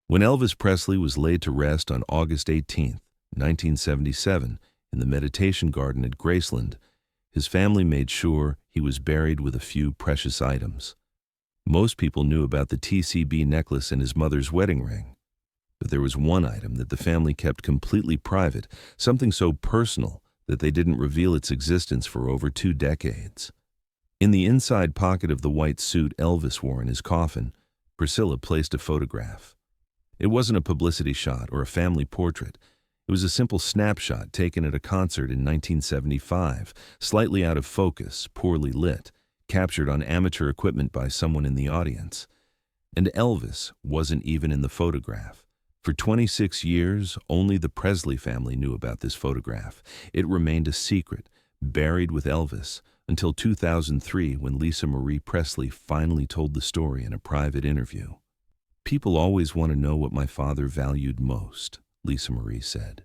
When Elvis Presley was laid to rest on August 18, 1977, in the meditation garden at Graceland, his family made sure he was buried with a few precious items. Most people knew about the TCB necklace and his mother's wedding ring. But there was one item that the family kept completely private, something so personal that they didn't reveal its existence for over 2 decades. In the inside pocket of the white suit Elvis wore in his coffin, Priscilla placed a photograph. It wasn't a publicity shot or a family portrait. It was a simple snapshot taken at a concert in 1975, slightly out of focus, poorly lit, captured on amateur equipment by someone in the audience. And Elvis wasn't even in the photograph. For 26 years, only the Presley family knew about this photograph. It remained a secret, buried with Elvis, until 2003 when Lisa Marie Presley finally told the story in a private interview. "People always want to know what my father valued most," Lisa Marie said.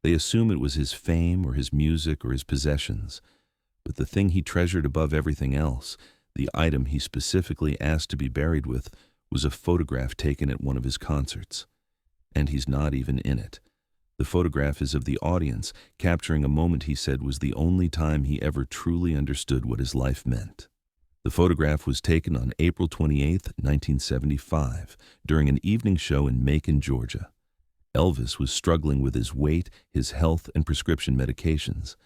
"They assume it was his fame or his music or his possessions. But the thing he treasured above everything else, the item he specifically asked to be buried with, was a photograph taken at one of his concerts. And he's not even in it. The photograph is of the audience, capturing a moment he said was the only time he ever truly understood what his life meant." The photograph was taken on April 28, 1975, during an evening show in Macon, Georgia. Elvis was struggling with his weight, his health, and prescription medications.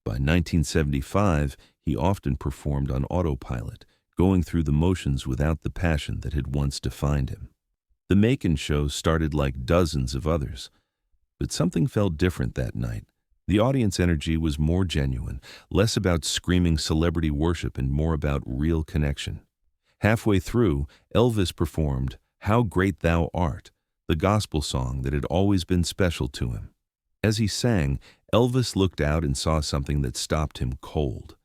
By 1975, he often performed on autopilot, going through the motions without the passion that had once defined him. The Macon show started like dozens of others. But something felt different that night. The audience energy was more genuine, less about screaming celebrity worship and more about real connection. Halfway through, Elvis performed "How Great Thou Art," the gospel song that had always been special to him. As he sang, Elvis looked out and saw something that stopped him cold.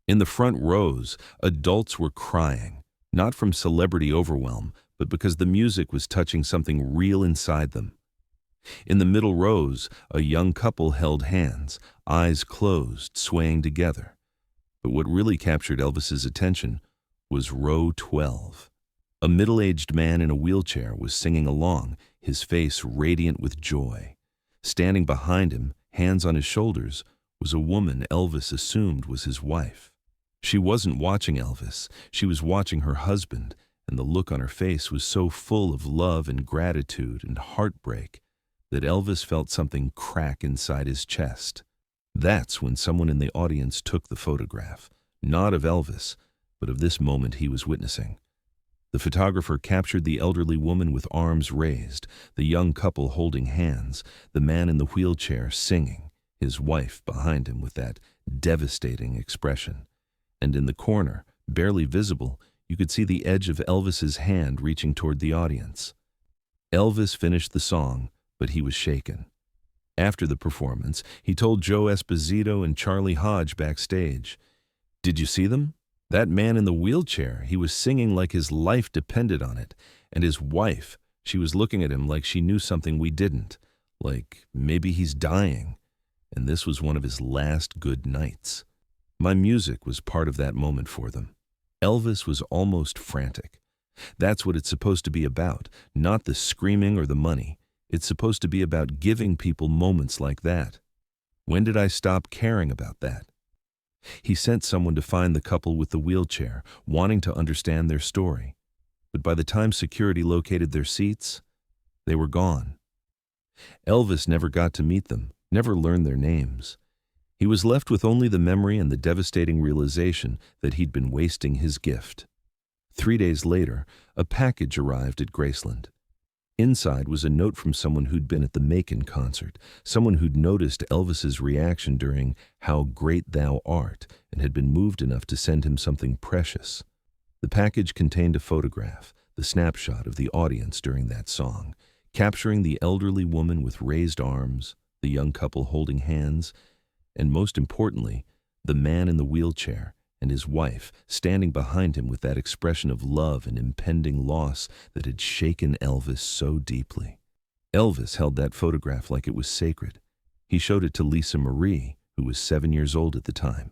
In the front rows, adults were crying, not from celebrity overwhelm, but because the music was touching something real inside them. In the middle rows, a young couple held hands, eyes closed, swaying together. But what really captured Elvis's attention was row 12. A middle-aged man in a wheelchair was singing along, his face radiant with joy. Standing behind him, hands on his shoulders, was a woman Elvis assumed was his wife. She wasn't watching Elvis, she was watching her husband, and the look on her face was so full of love and gratitude and heartbreak that Elvis felt something crack inside his chest. That's when someone in the audience took the photograph, not of Elvis, but of this moment he was witnessing. The photographer captured the elderly woman with arms raised, the young couple holding hands, the man in the wheelchair singing, his wife behind him with that devastating expression. And in the corner, barely visible, you could see the edge of Elvis's hand reaching toward the audience. Elvis finished the song, but he was shaken. After the performance, he told Joe Esposito and Charlie Hodge backstage, "Did you see them? That man in the wheelchair, he was singing like his life depended on it. And his wife, she was looking at him like she knew something we didn't. Like maybe he's dying. And this was one of his last good nights." My music was part of that moment for them. Elvis was almost frantic. That's what it's supposed to be about, not the screaming or the money. It's supposed to be about giving people moments like that. When did I stop caring about that? He sent someone to find the couple with the wheelchair, wanting to understand their story. But by the time security located their seats, they were gone. Elvis never got to meet them, never learned their names. He was left with only the memory and the devastating realization that he'd been wasting his gift. 3 days later, a package arrived at Graceland. Inside was a note from someone who'd been at the Macon concert, someone who'd noticed Elvis's reaction during "How Great Thou Art" and had been moved enough to send him something precious. The package contained a photograph, the snapshot of the audience during that song, capturing the elderly woman with raised arms, the young couple holding hands, and most importantly, the man in the wheelchair and his wife standing behind him with that expression of love and impending loss that had shaken Elvis so deeply. Elvis held that photograph like it was sacred. He showed it to Lisa Marie, who was 7 years old at the time.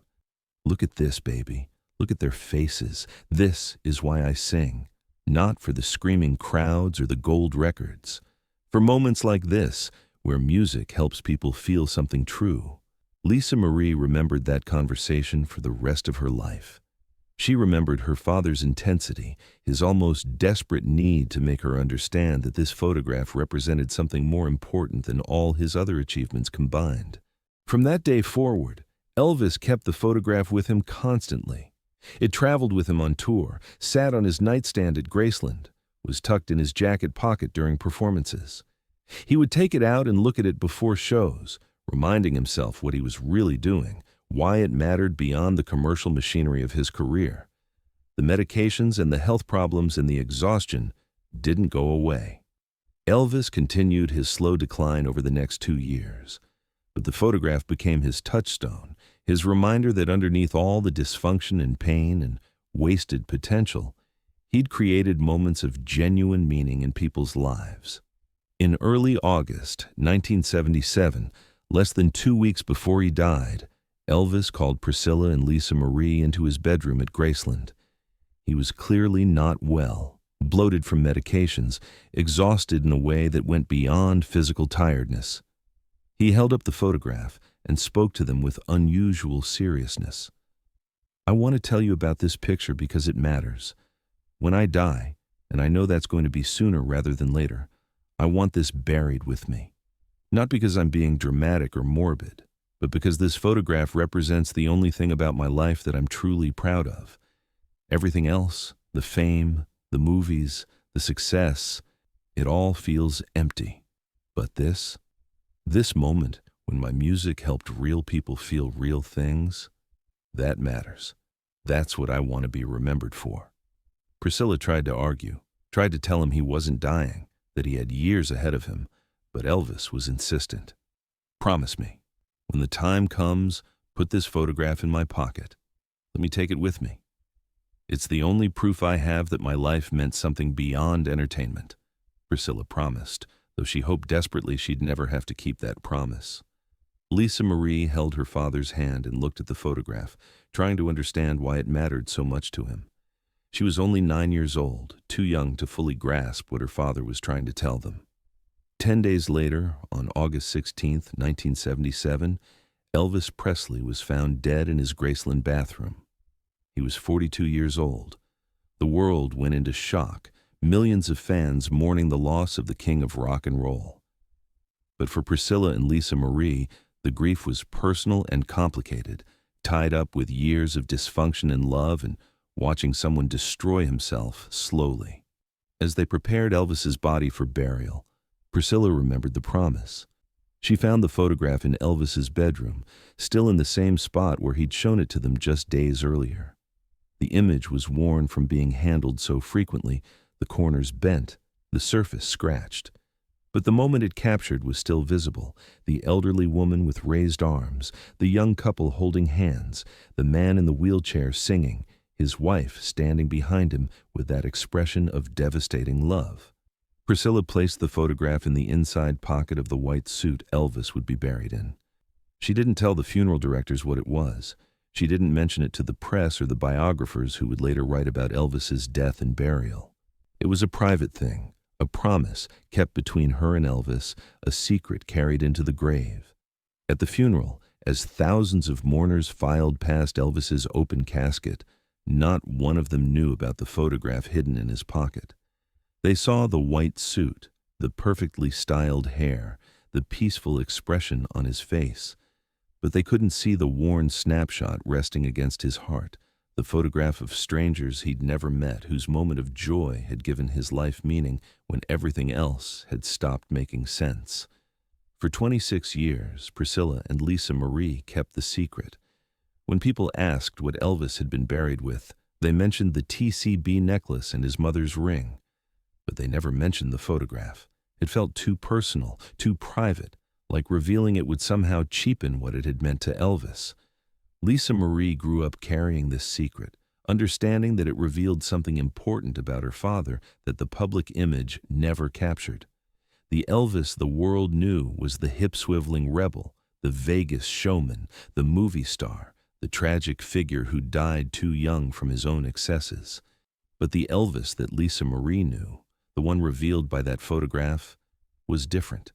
"Look at this, baby. Look at their faces. This is why I sing. Not for the screaming crowds or the gold records. For moments like this, where music helps people feel something true, Lisa Marie remembered that conversation for the rest of her life. She remembered her father's intensity, his almost desperate need to make her understand that this photograph represented something more important than all his other achievements combined. From that day forward, Elvis kept the photograph with him constantly. It traveled with him on tour, sat on his nightstand at Graceland, was tucked in his jacket pocket during performances. He would take it out and look at it before shows, reminding himself what he was really doing, why it mattered beyond the commercial machinery of his career. The medications and the health problems and the exhaustion didn't go away. Elvis continued his slow decline over the next 2 years, but the photograph became his touchstone, his reminder that underneath all the dysfunction and pain and wasted potential, he'd created moments of genuine meaning in people's lives. In early August 1977, less than 2 weeks before he died, Elvis called Priscilla and Lisa Marie into his bedroom at Graceland. He was clearly not well, bloated from medications, exhausted in a way that went beyond physical tiredness. He held up the photograph and spoke to them with unusual seriousness. "I want to tell you about this picture because it matters. When I die, and I know that's going to be sooner rather than later, I want this buried with me. Not because I'm being dramatic or morbid, but because this photograph represents the only thing about my life that I'm truly proud of. Everything else, the fame, the movies, the success, it all feels empty. But this moment, when my music helped real people feel real things, that matters. That's what I want to be remembered for." Priscilla tried to argue, tried to tell him he wasn't dying, that he had years ahead of him, but Elvis was insistent. "Promise me, when the time comes, put this photograph in my pocket. Let me take it with me. It's the only proof I have that my life meant something beyond entertainment." Priscilla promised, though she hoped desperately she'd never have to keep that promise. Lisa Marie held her father's hand and looked at the photograph, trying to understand why it mattered so much to him. She was only 9 years old, too young to fully grasp what her father was trying to tell them. 10 days later, on August 16, 1977, Elvis Presley was found dead in his Graceland bathroom. He was 42 years old. The world went into shock, millions of fans mourning the loss of the king of rock and roll. But for Priscilla and Lisa Marie, the grief was personal and complicated, tied up with years of dysfunction in love and watching someone destroy himself slowly. As they prepared Elvis's body for burial, Priscilla remembered the promise. She found the photograph in Elvis's bedroom, still in the same spot where he'd shown it to them just days earlier. The image was worn from being handled so frequently, the corners bent, the surface scratched. But the moment it captured was still visible, the elderly woman with raised arms, the young couple holding hands, the man in the wheelchair singing, his wife standing behind him with that expression of devastating love. Priscilla placed the photograph in the inside pocket of the white suit Elvis would be buried in. She didn't tell the funeral directors what it was. She didn't mention it to the press or the biographers who would later write about Elvis's death and burial. It was a private thing, a promise kept between her and Elvis, a secret carried into the grave. At the funeral, as thousands of mourners filed past Elvis's open casket, not one of them knew about the photograph hidden in his pocket. They saw the white suit, the perfectly styled hair, the peaceful expression on his face, but they couldn't see the worn snapshot resting against his heart, the photograph of strangers he'd never met whose moment of joy had given his life meaning when everything else had stopped making sense. For 26 years, Priscilla and Lisa Marie kept the secret. When people asked what Elvis had been buried with, they mentioned the TCB necklace and his mother's ring. But they never mentioned the photograph. It felt too personal, too private, like revealing it would somehow cheapen what it had meant to Elvis. Lisa Marie grew up carrying this secret, understanding that it revealed something important about her father that the public image never captured. The Elvis the world knew was the hip-swiveling rebel, the Vegas showman, the movie star, the tragic figure who died too young from his own excesses. But the Elvis that Lisa Marie knew, the one revealed by that photograph, was different.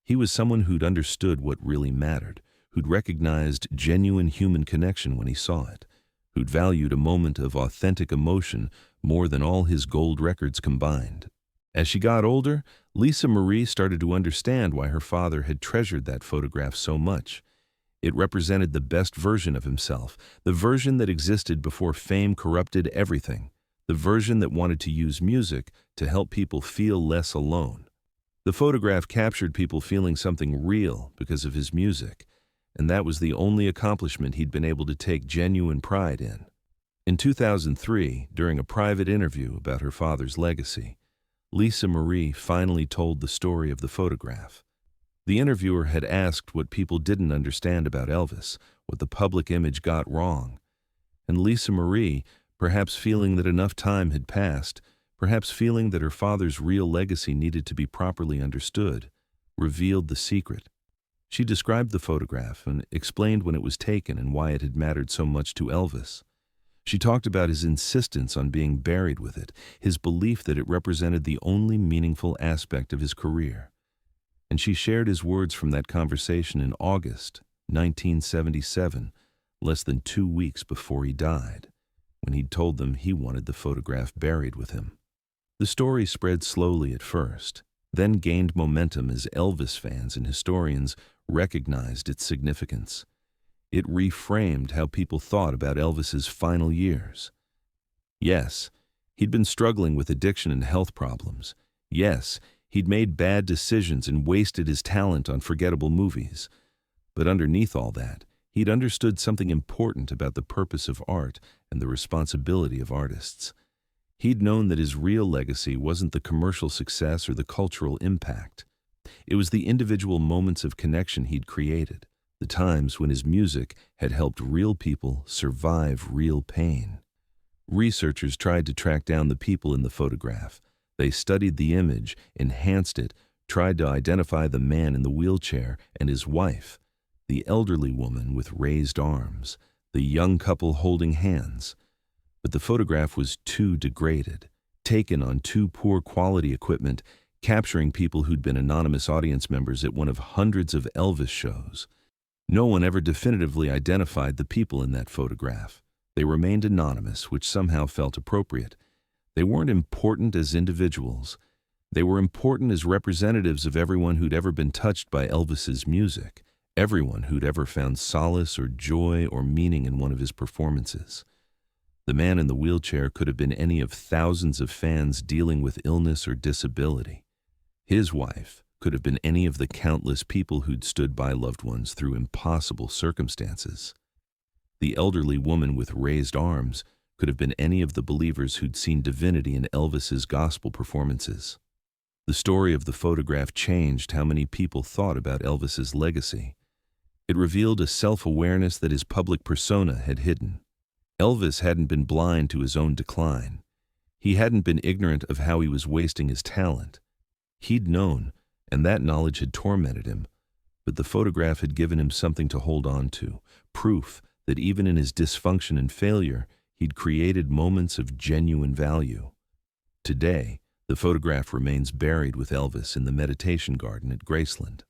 He was someone who'd understood what really mattered, who'd recognized genuine human connection when he saw it, who'd valued a moment of authentic emotion more than all his gold records combined. As she got older, Lisa Marie started to understand why her father had treasured that photograph so much. It represented the best version of himself, the version that existed before fame corrupted everything, the version that wanted to use music to help people feel less alone. The photograph captured people feeling something real because of his music, and that was the only accomplishment he'd been able to take genuine pride in. In 2003, during a private interview about her father's legacy, Lisa Marie finally told the story of the photograph. The interviewer had asked what people didn't understand about Elvis, what the public image got wrong. And Lisa Marie, perhaps feeling that enough time had passed, perhaps feeling that her father's real legacy needed to be properly understood, revealed the secret. She described the photograph and explained when it was taken and why it had mattered so much to Elvis. She talked about his insistence on being buried with it, his belief that it represented the only meaningful aspect of his career. And she shared his words from that conversation in August 1977, less than 2 weeks before he died, when he'd told them he wanted the photograph buried with him. The story spread slowly at first, then gained momentum as Elvis fans and historians recognized its significance. It reframed how people thought about Elvis's final years. Yes, he'd been struggling with addiction and health problems. Yes, he'd made bad decisions and wasted his talent on forgettable movies. But underneath all that, he'd understood something important about the purpose of art and the responsibility of artists. He'd known that his real legacy wasn't the commercial success or the cultural impact. It was the individual moments of connection he'd created, the times when his music had helped real people survive real pain. Researchers tried to track down the people in the photograph. They studied the image, enhanced it, tried to identify the man in the wheelchair and his wife, the elderly woman with raised arms, the young couple holding hands. But the photograph was too degraded, taken on too poor quality equipment, capturing people who'd been anonymous audience members at one of hundreds of Elvis shows. No one ever definitively identified the people in that photograph. They remained anonymous, which somehow felt appropriate. They weren't important as individuals. They were important as representatives of everyone who'd ever been touched by Elvis's music, everyone who'd ever found solace or joy or meaning in one of his performances. The man in the wheelchair could have been any of thousands of fans dealing with illness or disability. His wife could have been any of the countless people who'd stood by loved ones through impossible circumstances. The elderly woman with raised arms could have been any of the believers who'd seen divinity in Elvis's gospel performances. The story of the photograph changed how many people thought about Elvis's legacy. It revealed a self-awareness that his public persona had hidden. Elvis hadn't been blind to his own decline. He hadn't been ignorant of how he was wasting his talent. He'd known, and that knowledge had tormented him, but the photograph had given him something to hold on to, proof that even in his dysfunction and failure, he'd created moments of genuine value. Today, the photograph remains buried with Elvis in the meditation garden at Graceland.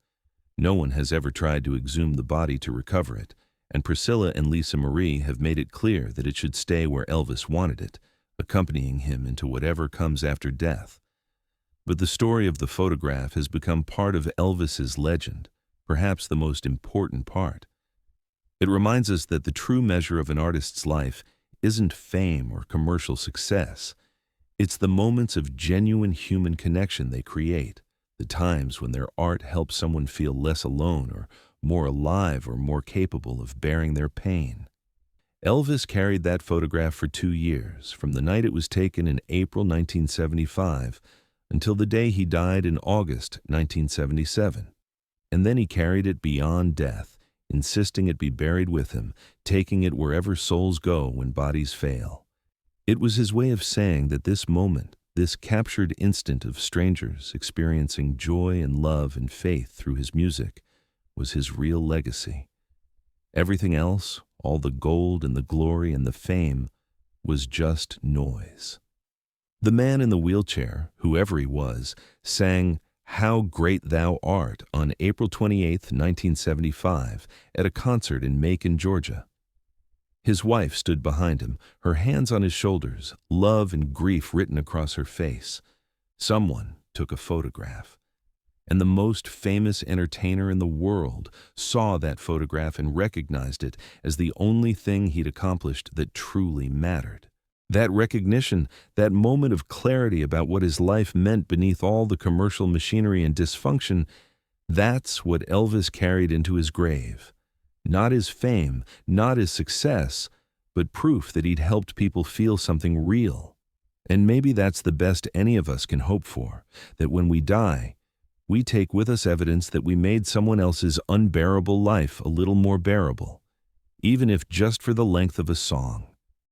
No one has ever tried to exhume the body to recover it, and Priscilla and Lisa Marie have made it clear that it should stay where Elvis wanted it, accompanying him into whatever comes after death. But the story of the photograph has become part of Elvis's legend, perhaps the most important part. It reminds us that the true measure of an artist's life isn't fame or commercial success. It's the moments of genuine human connection they create, the times when their art helps someone feel less alone or more alive or more capable of bearing their pain. Elvis carried that photograph for 2 years, from the night it was taken in April 1975 until the day he died in August 1977. And then he carried it beyond death, insisting it be buried with him, taking it wherever souls go when bodies fail. It was his way of saying that this moment, this captured instant of strangers experiencing joy and love and faith through his music, was his real legacy. Everything else, all the gold and the glory and the fame, was just noise. The man in the wheelchair, whoever he was, sang, How Great Thou Art on April 28, 1975, at a concert in Macon, Georgia. His wife stood behind him, her hands on his shoulders, love and grief written across her face. Someone took a photograph, and the most famous entertainer in the world saw that photograph and recognized it as the only thing he'd accomplished that truly mattered. That recognition, that moment of clarity about what his life meant beneath all the commercial machinery and dysfunction, that's what Elvis carried into his grave. Not his fame, not his success, but proof that he'd helped people feel something real. And maybe that's the best any of us can hope for, that when we die, we take with us evidence that we made someone else's unbearable life a little more bearable, even if just for the length of a song.